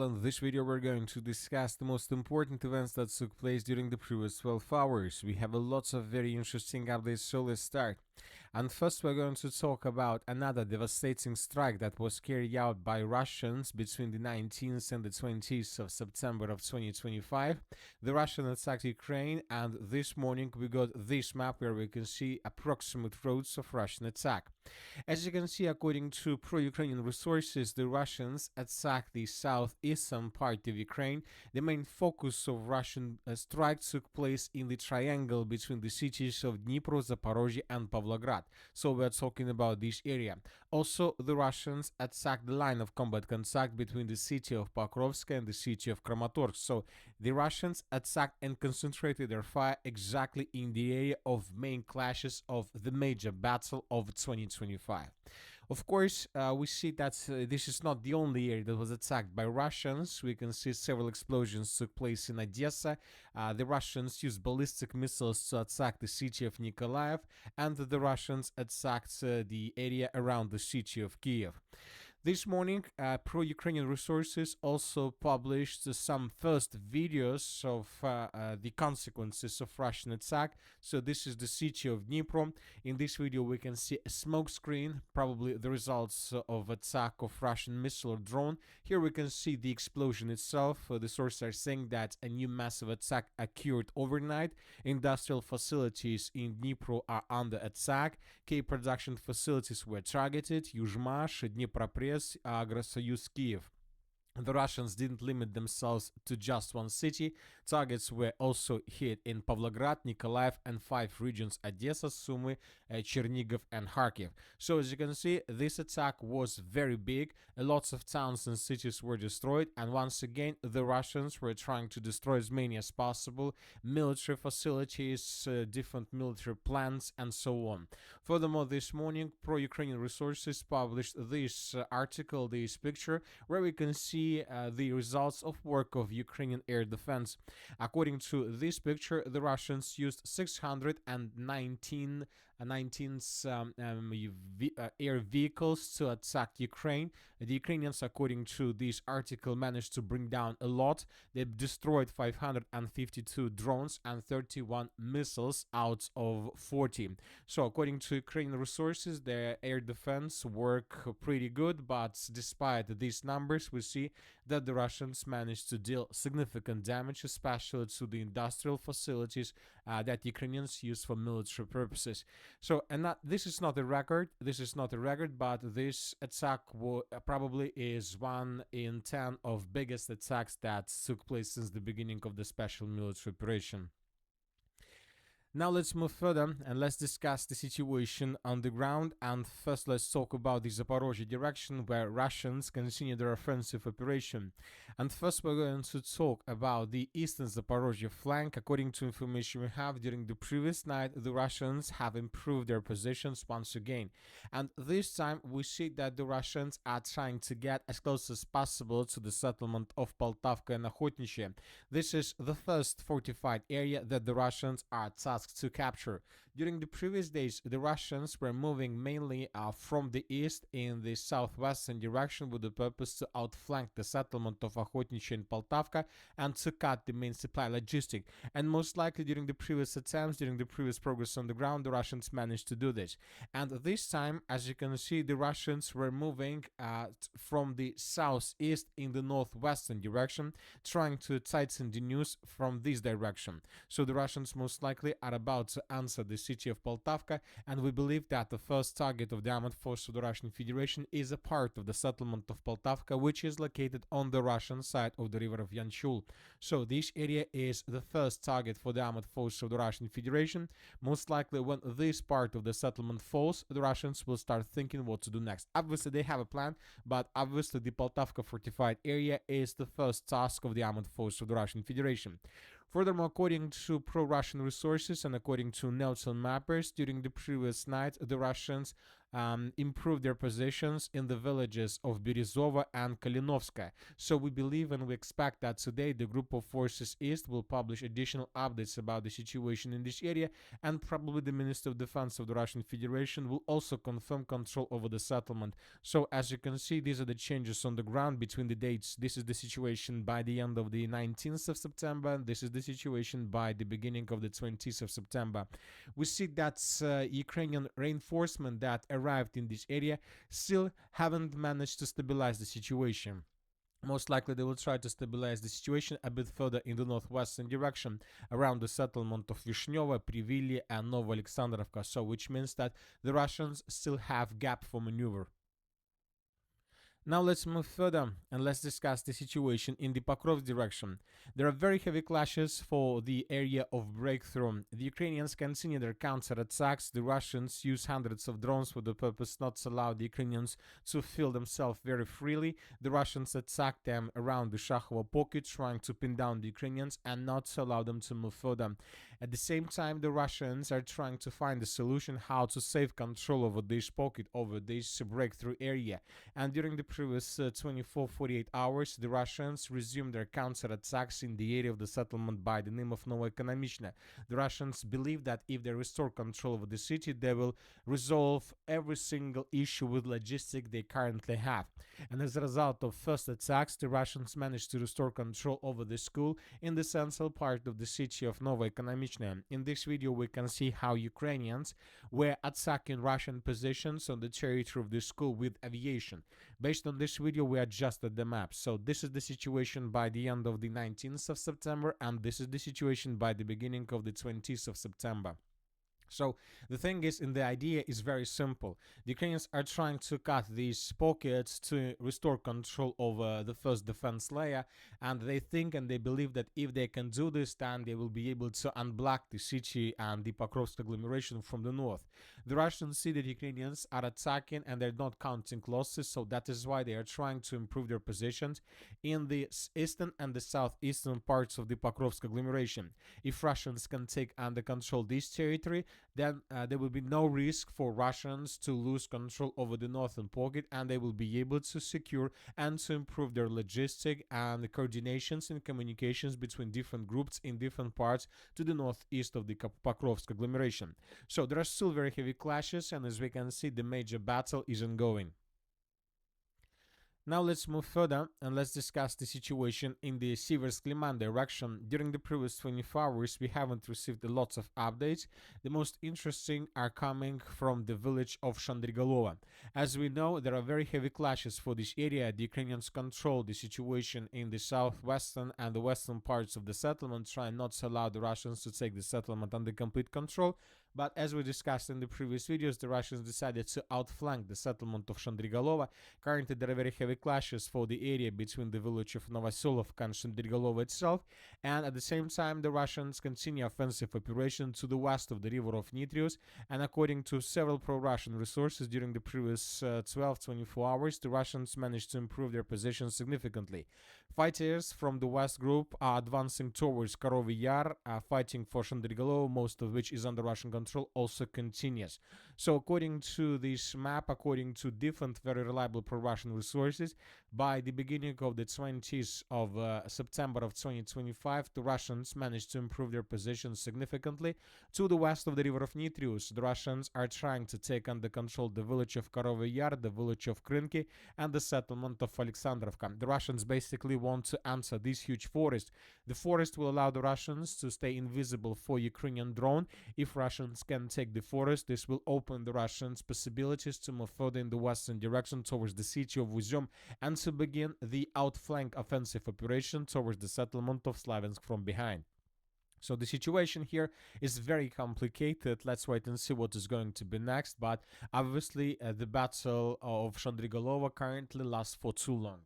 In this video, we're going to discuss the most important events that took place during the previous 12 hours. We have lots of very interesting updates, so let's start. And first, we're going to talk about another devastating strike that was carried out by Russians between the 19th and the 20th of September of 2025. The Russian attacked Ukraine, and this morning we got this map where we can see approximate routes of Russian attack. As you can see, according to pro-Ukrainian resources, the Russians attacked the southeastern part of Ukraine. The main focus of Russian strike took place in the triangle between the cities of Dnipro, Zaporizhzhia, and Pavlograd. So we're talking about this area. Also, the Russians attacked the line of combat contact between the city of Pokrovsk and the city of Kramatorsk. So the Russians attacked and concentrated their fire exactly in the area of main clashes of the major battle of 2025. Of course, we see that this is not the only area that was attacked by Russians. We can see several explosions took place in Odessa. The Russians used ballistic missiles to attack the city of Nikolaev, and the Russians attacked the area around the city of Kiev. This morning, pro-Ukrainian resources also published some first videos of the consequences of Russian attack. So this is the city of Dnipro. In this video, we can see a smoke screen, probably the results of attack of Russian missile or drone. Here we can see the explosion itself. The sources are saying that a new massive attack occurred overnight. Industrial facilities in Dnipro are under attack. Key production facilities were targeted. Yuzhmash, Dnipropetrovsk, Agrosoyuz, Kiev. The Russians didn't limit themselves to just one city. Targets were also hit in Pavlograd, Nikolaev, and 5 regions: Odessa, Sumy, Chernigov, and Kharkiv. So as you can see, this attack was very big. Lots of towns and cities were destroyed, and once again, the Russians were trying to destroy as many as possible: military facilities, different military plants, and so on. Furthermore, this morning, pro-Ukrainian resources published this article, this picture, where we can see the results of work of Ukrainian air defense. According to this picture, the Russians used 619 air vehicles to attack Ukraine. The Ukrainians, according to this article, managed to bring down a lot. They destroyed 552 drones and 31 missiles out of 40. So according to Ukrainian resources, their air defense work pretty good, but despite these numbers, we see that the Russians managed to deal significant damage, especially to the industrial facilities that Ukrainians use for military purposes. So, and this is not a record. This is not a record, but this attack probably is 1 in 10 of biggest attacks that took place since the beginning of the special military operation. Now let's move further and let's discuss the situation on the ground. And first, let's talk about the Zaporizhzhia direction, where Russians continue their offensive operation. And first, we're going to talk about the eastern Zaporizhzhia flank. According to information we have, during the previous night, the Russians have improved their positions once again. And this time, we see that the Russians are trying to get as close as possible to the settlement of Poltavka and Okhotnitsy. This is the first fortified area that the Russians are tasked to capture. During the previous days, the Russians were moving mainly from the east in the southwestern direction with the purpose to outflank the settlement of Okhotnitsy and Poltavka and to cut the main supply logistic. And most likely during the previous attempts, during the previous progress on the ground, the Russians managed to do this. And this time, as you can see, the Russians were moving from the southeast in the northwestern direction, trying to tighten the news from this direction. So the Russians most likely are about to answer the city of Poltavka, and we believe that the first target of the armed force of the Russian Federation is a part of the settlement of Poltavka, which is located on the Russian side of the river of Yanchul. So this area is the first target for the armed force of the Russian Federation. Most likely when this part of the settlement falls, the Russians will start thinking what to do next. Obviously they have a plan, but obviously the Poltavka fortified area is the first task of the armed force of the Russian Federation. Furthermore, according to pro-Russian resources and according to Nelson mappers, during the previous night, the Russians improve their positions in the villages of Berezova and Kalinovska. So we believe and we expect that today the Group of Forces East will publish additional updates about the situation in this area, and probably the Minister of Defense of the Russian Federation will also confirm control over the settlement. So as you can see, these are the changes on the ground between the dates. This is the situation by the end of the 19th of September. This is the situation by the beginning of the 20th of September. We see that Ukrainian reinforcement that arrived in this area still haven't managed to stabilize the situation. Most likely they will try to stabilize the situation a bit further in the northwestern direction around the settlement of Vishnyovo, Privili and Novoalexandrovka, so which means that the Russians still have gap for maneuver. Now let's move further and let's discuss the situation in the Pokrovsk direction. There are very heavy clashes for the area of breakthrough. The Ukrainians continue their counterattacks. The Russians use hundreds of drones for the purpose not to allow the Ukrainians to feel themselves very freely. The Russians attack them around the Shakhovo pocket, trying to pin down the Ukrainians and not to allow them to move further. At the same time, the Russians are trying to find a solution how to save control over this pocket, over this breakthrough area. And during the previous 24-48 hours, the Russians resumed their counterattacks in the area of the settlement by the name of Novoekonomichne. The Russians believe that if they restore control over the city, they will resolve every single issue with logistics they currently have. And as a result of first attacks, the Russians managed to restore control over the school in the central part of the city of Novoekonomichne. In this video, we can see how Ukrainians were attacking Russian positions on the territory of the school with aviation. Based on this video, we adjusted the map. So this is the situation by the end of the 19th of September, and this is the situation by the beginning of the 20th of September. So the thing is, the idea is very simple. The Ukrainians are trying to cut these pockets to restore control over the first defense layer, and they think and they believe that if they can do this, then they will be able to unblock the city and the Pokrovsk agglomeration from the north. The Russians see that Ukrainians are attacking and they're not counting losses, so that is why they are trying to improve their positions in the eastern and the southeastern parts of the Pokrovsk agglomeration. If Russians can take under control this territory, then there will be no risk for Russians to lose control over the northern pocket, and they will be able to secure and to improve their logistic and coordinations and communications between different groups in different parts to the northeast of the Pokrovsk agglomeration. So there are still very heavy clashes, and as we can see, the major battle is ongoing. Now let's move further and let's discuss the situation in the Siversk-Liman direction. During the previous 24 hours, we haven't received lots of updates. The most interesting are coming from the village of Shandrigolova. As we know, there are very heavy clashes for this area. The Ukrainians control the situation in the southwestern and the western parts of the settlement, trying not to allow the Russians to take the settlement under complete control. But as we discussed in the previous videos, the Russians decided to outflank the settlement of Shandrigolova. Currently, there are very heavy clashes for the area between the village of Novoselovka and Shandrigolova itself, and at the same time, the Russians continue offensive operation to the west of the river of Nitrius, and according to several pro-Russian resources, during the previous 12-24 hours, the Russians managed to improve their position significantly. Fighters from the West group are advancing towards Korovy Yar, fighting for Shandrigolova, most of which is under Russian control, also continues. So according to this map, according to different very reliable pro-Russian resources, by the beginning of the 20th of September of 2025, the Russians managed to improve their position significantly. To the west of the river of Nitrius, the Russians are trying to take under control the village of Korovy Yar, the village of Krynki, and the settlement of Alexandrovka. The Russians basically want to enter this huge forest. The forest will allow the Russians to stay invisible for Ukrainian drone. If Russians can take the forest, this will open the Russians possibilities to move further in the western direction towards the city of Uzum and to begin the outflank offensive operation towards the settlement of Slaviansk from behind. So the situation here is very complicated. Let's wait and see what is going to be next. But obviously, the battle of Shandrigolova currently lasts for too long.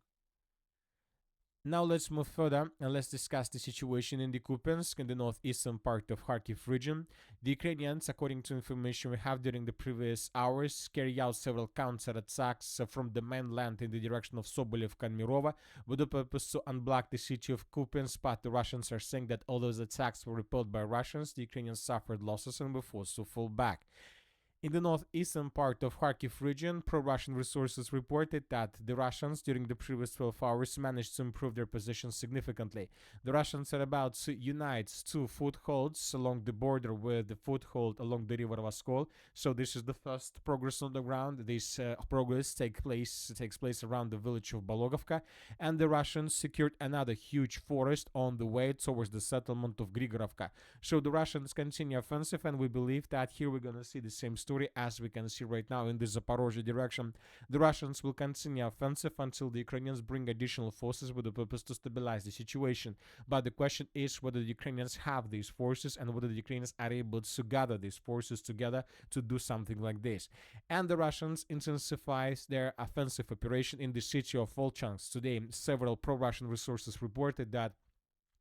Now let's move further and let's discuss the situation in the Kupiansk in the northeastern part of Kharkiv region. The Ukrainians, according to information we have during the previous hours, carry out several counterattacks from the mainland in the direction of Sobolevka and Mirova with the purpose to unblock the city of Kupiansk, but the Russians are saying that all those attacks were repelled by Russians. The Ukrainians suffered losses and were forced to fall back. In the northeastern part of Kharkiv region, pro-Russian resources reported that the Russians during the previous 12 hours managed to improve their position significantly. The Russians are about to unite two footholds along the border with the foothold along the river Voskol. So this is the first progress on the ground. This progress takes place around the village of Balogovka, and the Russians secured another huge forest on the way towards the settlement of Grigorovka. So the Russians continue offensive, and we believe that here we're going to see the same story as we can see right now in the Zaporizhzhia direction. The Russians will continue offensive until the Ukrainians bring additional forces with the purpose to stabilize the situation. But the question is whether the Ukrainians have these forces and whether the Ukrainians are able to gather these forces together to do something like this. And the Russians intensify their offensive operation in the city of Volchansk. Today, several pro-Russian resources reported that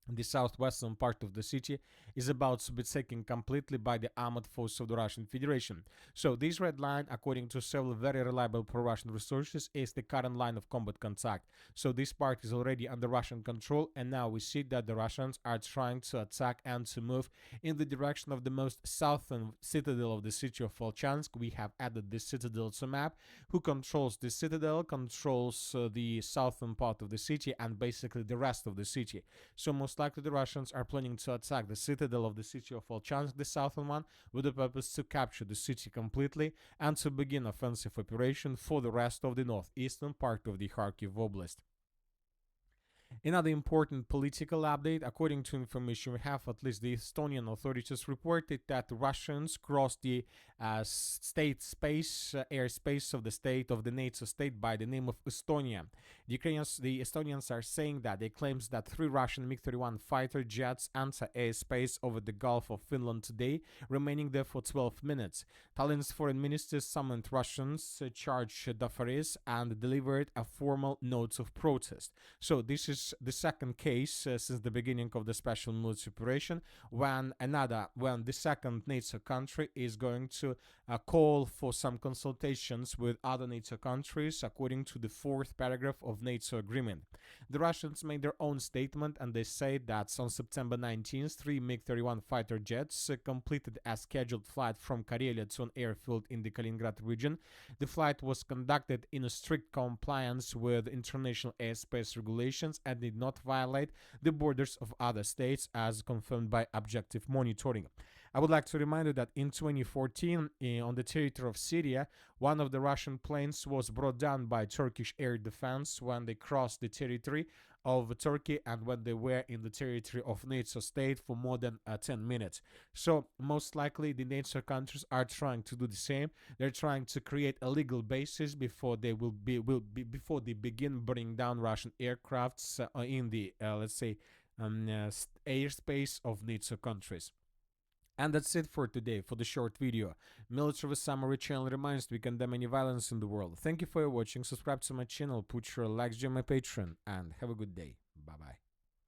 the southwestern part of the city is about to be taken completely by the armored force of the Russian Federation. So this red line, according to several very reliable pro-Russian resources, is the current line of combat contact. So this part is already under Russian control, and now we see that the Russians are trying to attack and to move in the direction of the most southern citadel of the city of Volchansk. We have added this citadel to map. Who controls the citadel controls the southern part of the city and basically the rest of the city. So most likely the Russians are planning to attack the citadel of the city of Volchansk, the southern one, with the purpose to capture the city completely and to begin offensive operation for the rest of the northeastern part of the Kharkiv Oblast. Another important political update, according to information we have, at least the Estonian authorities reported that Russians crossed the airspace of the state of the NATO state by the name of Estonia. The Estonians are saying that they claim that 3 Russian MiG-31 fighter jets enter airspace over the Gulf of Finland today, remaining there for 12 minutes. Tallinn's foreign minister summoned Russians, charged Zaporizhzhia, and delivered a formal note of protest. So this is the second case since the beginning of the special military operation when the second NATO country is going to call for some consultations with other NATO countries according to the 4th paragraph of NATO agreement. The Russians made their own statement and they say that on September 19th, 3 MiG-31 fighter jets completed a scheduled flight from Karelia to an airfield in the Kaliningrad region. The flight was conducted in a strict compliance with international airspace regulations and did not violate the borders of other states as confirmed by objective monitoring. I would like to remind you that in 2014, on the territory of Syria, one of the Russian planes was brought down by Turkish air defense when they crossed the territory of Turkey and when they were in the territory of NATO state for more than 10 minutes. So most likely the NATO countries are trying to do the same. They're trying to create a legal basis before they before they begin bringing down Russian aircrafts in the airspace of NATO countries. And that's it for today, for the short video. Military Summary channel reminds we condemn any violence in the world. Thank you for watching, subscribe to my channel, put your likes, join my Patreon, and have a good day. Bye-bye.